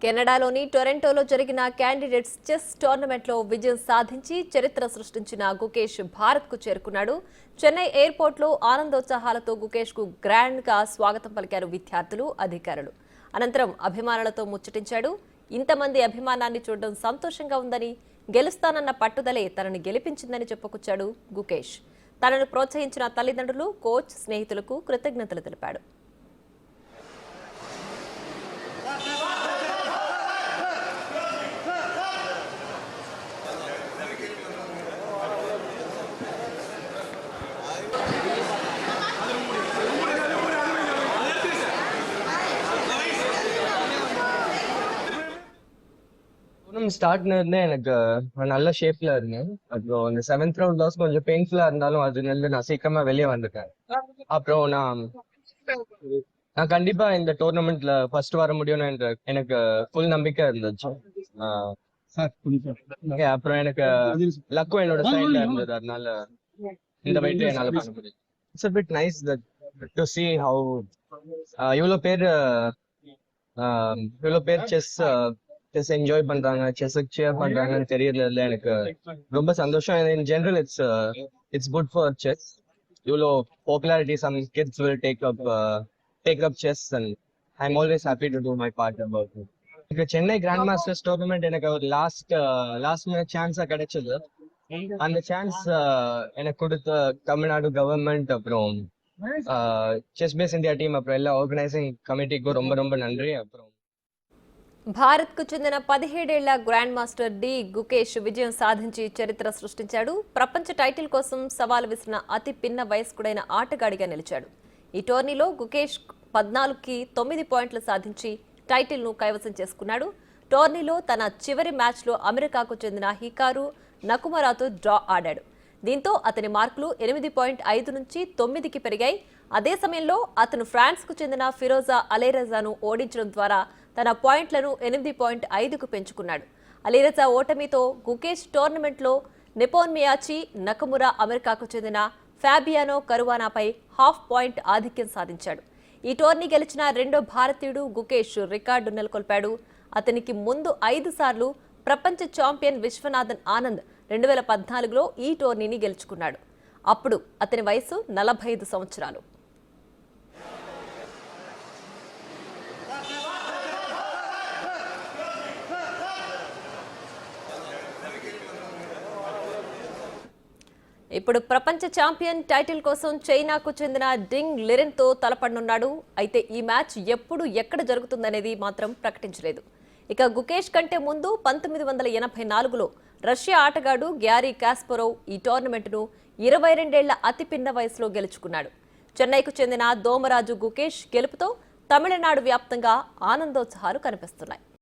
కెనడాలోని టొరంటోలో జరిగిన candidates chess టోర్నమెంట్లో విజయం సాధించి చరిత్ర సృష్టించిన గుకేష్ భారత్కు చేరుకున్నాడు. చెన్నై ఎయిర్పోర్ట్లో ఆనందోత్సాహాలతో గుకేష్కు గ్రాండ్గా స్వాగతం పలికారు విద్యార్థులు, అధికారులు. అనంతరం అభిమానులతో ముచ్చటించాడు. ఇంతమంది అభిమానాన్ని చూడడం సంతోషంగా ఉందని, గెలుస్తానన్న పట్టుదలే తనను గెలిపించిందని చెప్పుకొచ్చాడు గుకేష్. తనను ప్రోత్సహించిన తల్లిదండ్రులు, కోచ్, స్నేహితులకు కృతజ్ఞతలు తెలిపాడు. ஸ்டார்ட்னு எனக்கு நல்ல ஷேப்ல இருந்தேன். அப்புறம் இந்த 7th ரவுண்ட் லாஸ் கொஞ்சம் பெயின்ஃபுல்லா இருந்தாலும் அதுல இருந்து நான் சீக்கிரமா வெளியே வந்துட்டேன். அப்புறம் நான் கண்டிப்பா இந்த டோர்னமெண்ட்ல ஃபர்ஸ்ட் வர முடியும்னு எனக்கு ஃபுல் நம்பிக்கை இருந்துச்சு. அப்புறம் எனக்கு லக்கும் என்னோட சைட்ல இருந்தது, அதனால இந்த வெயிட் என்னால பண்ண முடியும். It's a bit nice that to see how இவ்வளவு பேர் செஸ் என்ஜாய் பண்றாங்க, செஸ்ஸுக்கு சேர் பண்றாங்கன்னு தெரியறதுல எனக்கு ரொம்ப சந்தோஷம். In general it's good for chess. இவ்வளோ popularity some kids will take up chess and I am always happy to do my part about it. எனக்கு Chennai grand masters tournament எனக்கு ஒரு லாஸ்ட் மினிட் சான்ஸா கிடைச்சது. அந்த சான்ஸ் எனக்கு கொடுத்த தமிழ்நாடு கவர்மெண்ட், அப்புறம் chess base India team, அப்புறம் எல்லா ஆர்கனைசிங் కమిటీకు ரொம்ப ரொம்ப நன்றி. அப்புறம் భారత్కు చెందిన 17 ఏళ్ల గ్రాండ్ మాస్టర్ డి గుకేష్ విజయం సాధించి చరిత్ర సృష్టించాడు. ప్రపంచ టైటిల్ కోసం సవాలు విసిరిన అతి పిన్న వయస్కుడైన ఆటగాడిగా నిలిచాడు. ఈ టోర్నీలో గుకేష్ 14కి 9 పాయింట్లు సాధించి టైటిల్ను కైవసం చేసుకున్నాడు. టోర్నీలో తన చివరి మ్యాచ్లో అమెరికాకు చెందిన హికారు నకుమరాతో డ్రా ఆడాడు. దీంతో అతని మార్కులు 8.5 నుంచి 9కి పెరిగాయి. అదే సమయంలో అతను ఫ్రాన్స్కు చెందిన ఫిరోజా అలైరజాను ఓడించడం ద్వారా తన పాయింట్లను 8.5కు పెంచుకున్నాడు. అలీరజా ఓటమితో గుకేష్ టోర్నమెంట్లో నెపోన్మియాచి నకమురా అమెరికాకు చెందిన ఫాబియానో కరువానాపై హాఫ్ పాయింట్ ఆధిక్యం సాధించాడు. ఈ టోర్నీ గెలిచిన రెండో భారతీయుడు గుకేష్ రికార్డు నెలకొల్పాడు. అతనికి ముందు 5 సార్లు ప్రపంచ ఛాంపియన్ విశ్వనాథన్ ఆనంద్ 2014లో ఈ టోర్నీని గెలుచుకున్నాడు. అప్పుడు అతని వయసు 45 సంవత్సరాలు. ఇప్పుడు ప్రపంచ ఛాంపియన్ టైటిల్ కోసం చైనాకు చెందిన డింగ్ లిరెన్తో తలపడనున్నాడు. అయితే ఈ మ్యాచ్ ఎప్పుడు ఎక్కడ జరుగుతుందనేది మాత్రం ప్రకటించలేదు. ఇక గుకేష్ కంటే ముందు 1984లో రష్యా ఆటగాడు గ్యారీ కాస్పరోవ్ ఈ టోర్నమెంట్ను 22 ఏళ్ల అతి పిన్న వయసులో గెలుచుకున్నాడు. చెన్నైకు చెందిన దోమరాజు గుకేష్ గెలుపుతో తమిళనాడు వ్యాప్తంగా ఆనందోత్సాహాలు కనిపిస్తున్నాయి.